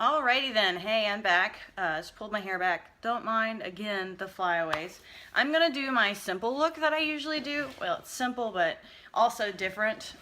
Alrighty then, hey, I'm back. Just pulled my hair back. Don't mind, again, the flyaways. I'm gonna do my simple look that I usually do. Well, it's simple, but also different,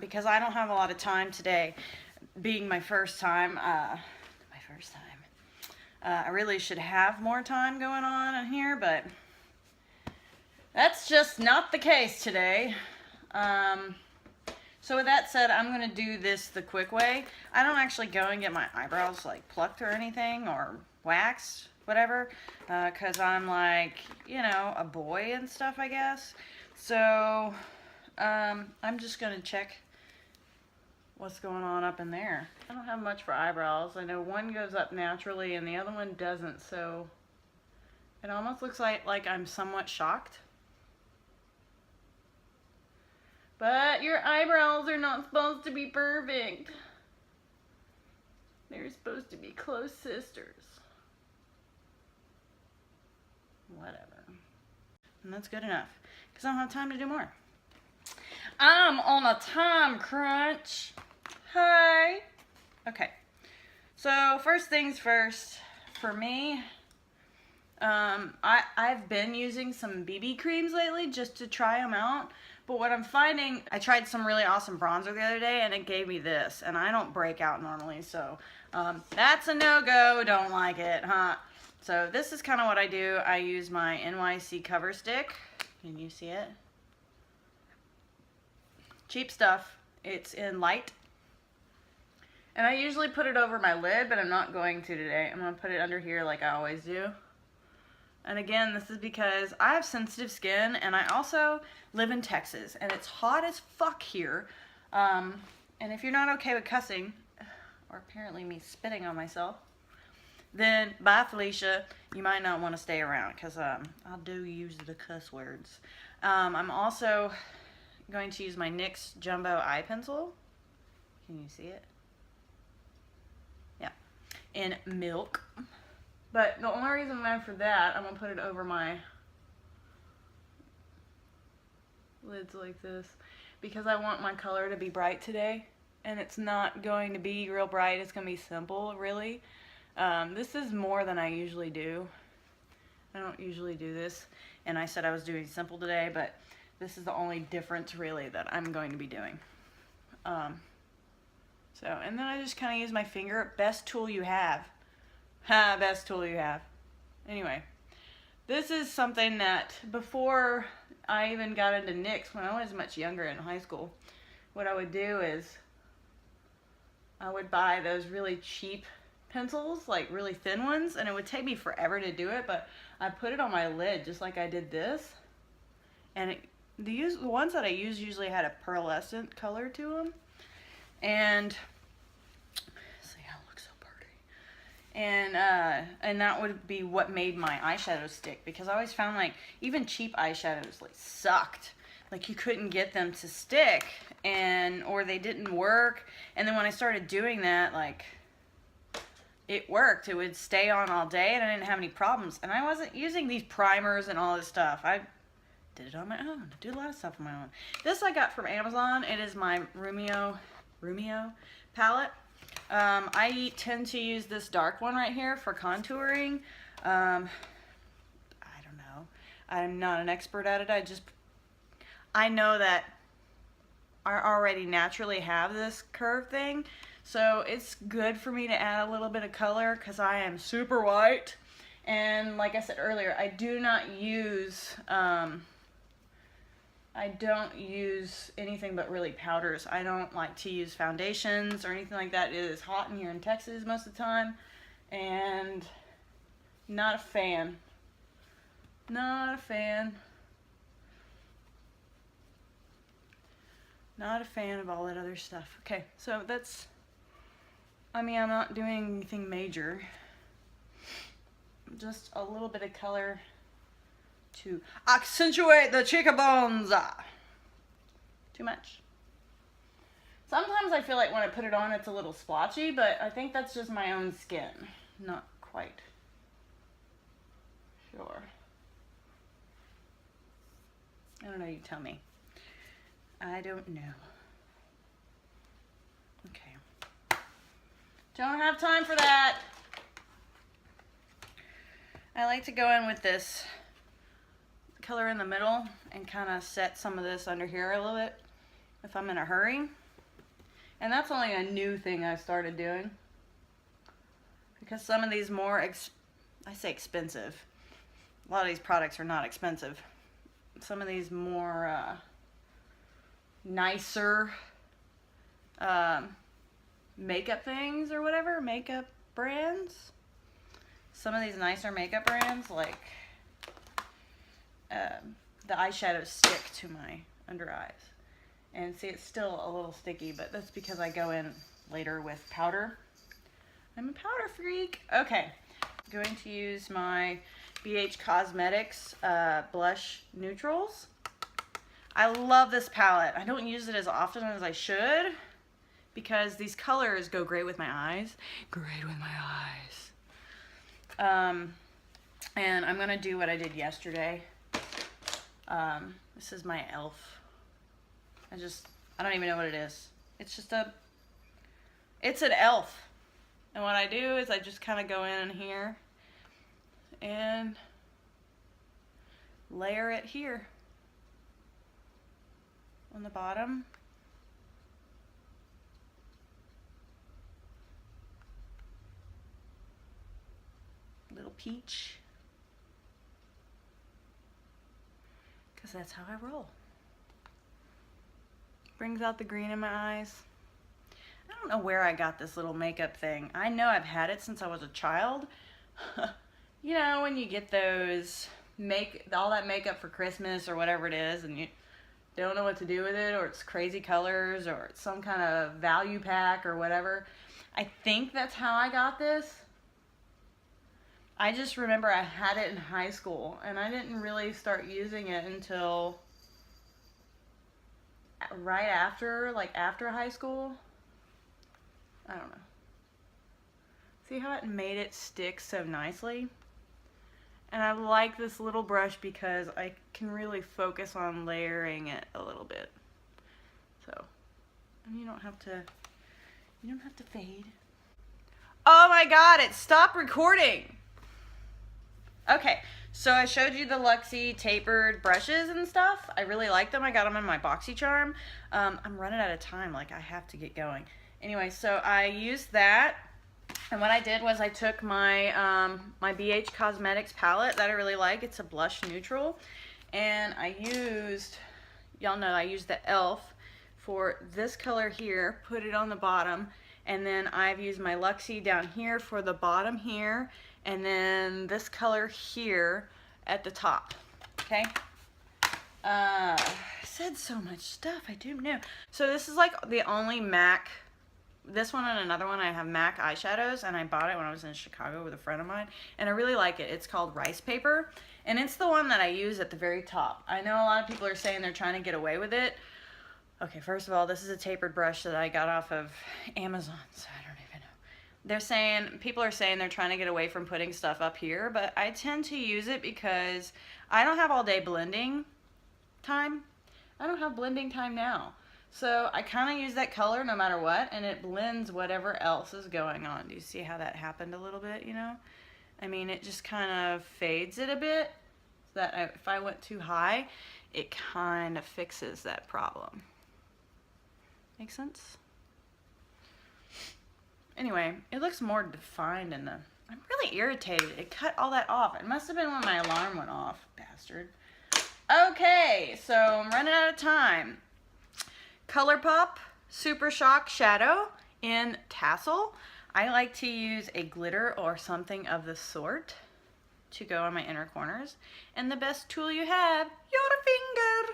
because I don't have a lot of time today, being my first time. I really should have more time going on in here, but that's just not the case today. So with that said, I'm going to do this the quick way. I don't actually go and get my eyebrows like plucked or anything or waxed, whatever, because I'm like, you know, a boy and stuff, I guess. So I'm just going to check what's going on up in there. I don't have much for eyebrows. I know one goes up naturally and the other one doesn't, so it almost looks like I'm somewhat shocked. But your eyebrows are not supposed to be perfect. They're supposed to be close sisters. Whatever. And that's good enough, because I don't have time to do more. I'm on a time crunch. Hi. Okay. So first things first, for me, I've been using some BB creams lately just to try them out. But what I'm finding, I tried some really awesome bronzer the other day and it gave me this, and I don't break out normally, so that's a no-go. Don't like it, huh? So this is kind of what I do. I use my NYC Coverstick. Can you see it? Cheap stuff. It's in light. And I usually put it over my lid, but I'm not going to today. I'm going to put it under here like I always do. And again, this is because I have sensitive skin, and I also live in Texas, and it's hot as fuck here. And if you're not okay with cussing, or apparently me spitting on myself, then bye, Felicia. You might not want to stay around, because I do use the cuss words. I'm also going to use my NYX Jumbo Eye Pencil. Can you see it? Yeah. In milk. But the only reason why for that, I'm going to put it over my lids like this, because I want my color to be bright today, and it's not going to be real bright. It's going to be simple, really. This is more than I usually do. I don't usually do this, and I said I was doing simple today, but this is the only difference, really, that I'm going to be doing. And then I just kind of use my finger. Best tool you have. Ha, best tool you have. Anyway, this is something that before I even got into NYX, when I was much younger in high school, what I would do is I would buy those really cheap pencils, like really thin ones, and it would take me forever to do it, but I put it on my lid just like I did this, and the ones that I used usually had a pearlescent color to them, and and that would be what made my eyeshadow stick, because I always found like even cheap eyeshadows like sucked, like you couldn't get them to stick, or they didn't work. And then when I started doing that, like it worked. It would stay on all day and I didn't have any problems, and I wasn't using these primers and all this stuff. I did it on my own. I do a lot of stuff on my own. This I got from Amazon. It is my Rumio palette. I tend to use this dark one right here for contouring. I don't know. I'm not an expert at it. I know that I already naturally have this curve thing, so it's good for me to add a little bit of color because I am super white. And like I said earlier, I do not use I don't use anything but really powders. I don't like to use foundations or anything like that. It is hot in here in Texas most of the time, and not a fan. Not a fan. Not a fan of all that other stuff. Okay, so that's, I mean, I'm not doing anything major. Just a little bit of color to accentuate the cheekbones. Too much. Sometimes I feel like when I put it on it's a little splotchy, but I think that's just my own skin. Not quite sure. I don't know, you tell me. I don't know. Okay. Don't have time for that. I like to go in with this color in the middle and kind of set some of this under here a little bit if I'm in a hurry. And that's only a new thing I started doing, because some of these more, I say expensive, a lot of these products are not expensive. Some of these more nicer makeup things or whatever, makeup brands. Some of these nicer makeup brands, like the eyeshadow stick to my under eyes. And see, it's still a little sticky, but that's because I go in later with powder. I'm a powder freak. Okay, I'm going to use my BH Cosmetics blush neutrals. I love this palette. I don't use it as often as I should because these colors go great with my eyes. Great with my eyes. And I'm gonna do what I did yesterday. This is my e.l.f. I don't even know what it is. It's an e.l.f. And what I do is I just kind of go in here and layer it here on the bottom. Little peach. Because that's how I roll. Brings out the green in my eyes. I don't know where I got this little makeup thing. I know I've had it since I was a child. You know, when you get those all that makeup for Christmas or whatever it is, and you don't know what to do with it, or it's crazy colors, or it's some kind of value pack or whatever. I think that's how I got this. I just remember I had it in high school, and I didn't really start using it until right after, like after high school. I don't know. See how it made it stick so nicely? And I like this little brush because I can really focus on layering it a little bit. So, and you don't have to fade. Oh my God, it stopped recording. Okay, so I showed you the Luxie tapered brushes and stuff. I really like them. I got them in my BoxyCharm. I'm running out of time, like I have to get going. Anyway, so I used that, and what I did was I took my my BH Cosmetics palette that I really like. It's a blush neutral, and I used, y'all know I used the e.l.f. for this color here, put it on the bottom, and then I've used my Luxie down here for the bottom here, and then this color here at the top. Okay. I said so much stuff, I do know. So this is like the only MAC, this one and another one, I have MAC eyeshadows, and I bought it when I was in Chicago with a friend of mine, and I really like it. It's called Rice Paper, and it's the one that I use at the very top. I know a lot of people are saying they're trying to get away with it. Okay, first of all, this is a tapered brush that I got off of Amazon, so I don't even know. People are saying they're trying to get away from putting stuff up here, but I tend to use it because I don't have all day blending time. I don't have blending time now. So I kind of use that color no matter what, and it blends whatever else is going on. Do you see how that happened a little bit, you know? I mean, it just kind of fades it a bit, so that if I went too high, it kind of fixes that problem. Make sense? Anyway, it looks more defined in the... I'm really irritated. It cut all that off. It must have been when my alarm went off, bastard. Okay, so I'm running out of time. ColourPop Super Shock Shadow in Tassel. I like to use a glitter or something of the sort to go on my inner corners. And the best tool you have, your finger.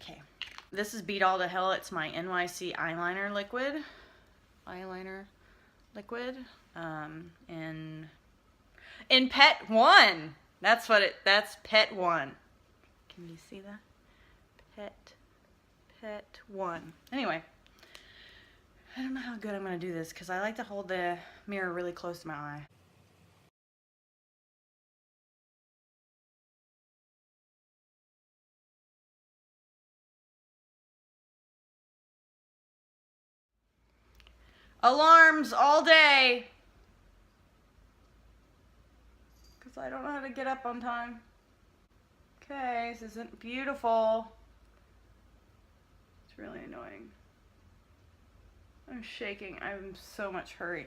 Okay, this is Beat All to Hell. It's my NYC eyeliner liquid. In Pet 1. That's Pet 1. Can you see that? Pet 1. Anyway, I don't know how good I'm going to do this because I like to hold the mirror really close to my eye. Alarms all day. Because I don't know how to get up on time. Okay, this isn't beautiful. It's really annoying. I'm shaking. I'm in so much hurry.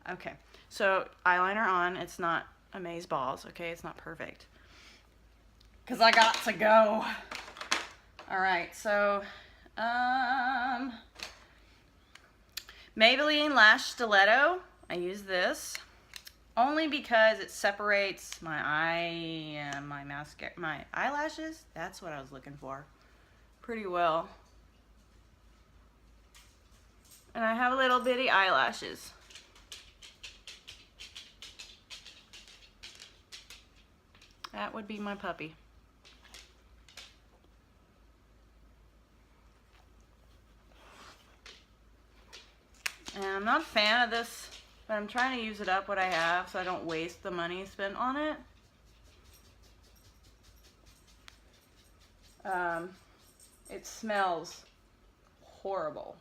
Okay, so eyeliner on. It's not Amaze Balls, okay? It's not perfect. Because I got to go. Alright, so, Maybelline Lash Stelletto. I use this only because it separates my my mascara, my eyelashes. That's what I was looking for. Pretty well. And I have little bitty eyelashes. That would be my puppy. And I'm not a fan of this, but I'm trying to use it up what I have so I don't waste the money spent on it. It smells horrible.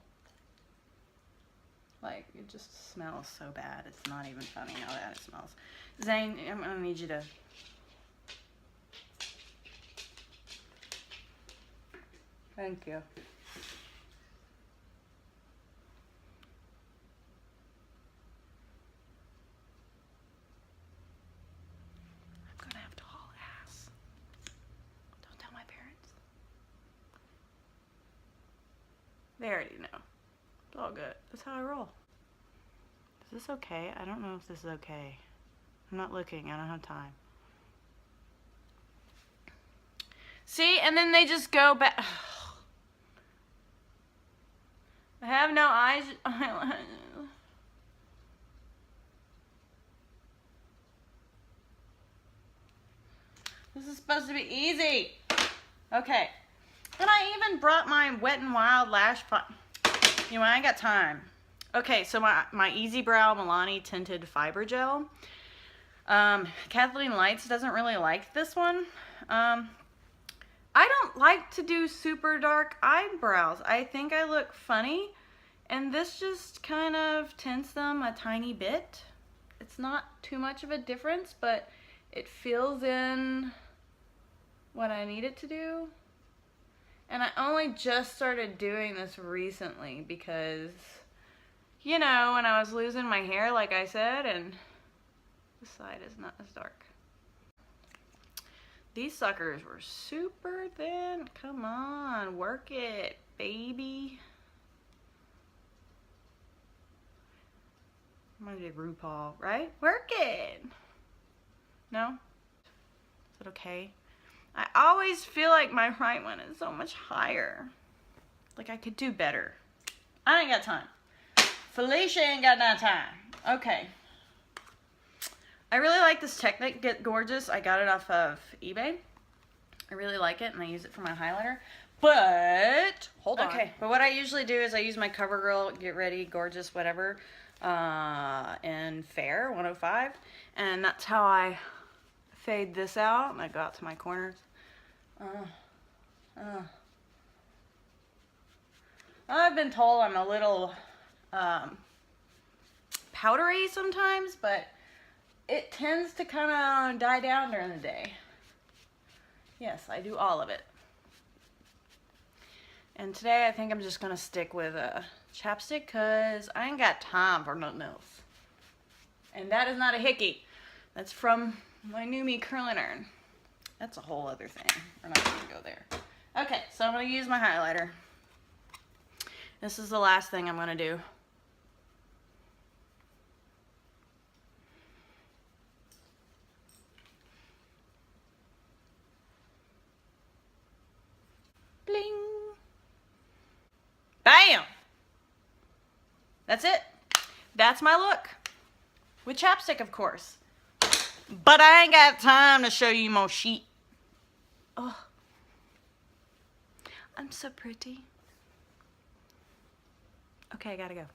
Like, it just smells so bad. It's not even funny how bad it smells. Zane, I'm gonna need you to... Thank you. I'm gonna have to haul ass. Don't tell my parents. They already know. It's all good. That's how I roll. Is this okay? I don't know if this is okay. I'm not looking. I don't have time. See? And then they just go back. I have no eyes. This is supposed to be easy. Okay. And I even brought my Wet n Wild lash. You know, I ain't got time. Okay, so my Easy Brow Milani Tinted Fiber Gel. Kathleen Lights doesn't really like this one. I don't like to do super dark eyebrows. I think I look funny, and this just kind of tints them a tiny bit. It's not too much of a difference, but it fills in what I need it to do. And I only just started doing this recently because, you know, when I was losing my hair, like I said, and this side is not as dark. These suckers were super thin. Come on, work it, baby. Reminds me of RuPaul, right? Work it. No? Is it okay? I always feel like my right one is so much higher. Like I could do better. I ain't got time. Felicia ain't got no time. Okay. I really like this Technic Get Gorgeous. I got it off of eBay. I really like it, and I use it for my highlighter. But, hold on. Okay, but what I usually do is I use my CoverGirl Get Ready Gorgeous whatever in Fair 105. And that's how I fade this out. And I go out to my corners. I've been told I'm a little powdery sometimes, but it tends to kind of die down during the day. Yes, I do all of it. And today I think I'm just going to stick with a chapstick because I ain't got time for nothing else. And that is not a hickey. That's from my new me curling iron. That's a whole other thing. We're not going to go there. Okay, so I'm going to use my highlighter. This is the last thing I'm going to do. Bling. Bam! That's it. That's my look. With chapstick, of course. But I ain't got time to show you more sheet. Oh. I'm so pretty. Okay, I gotta go.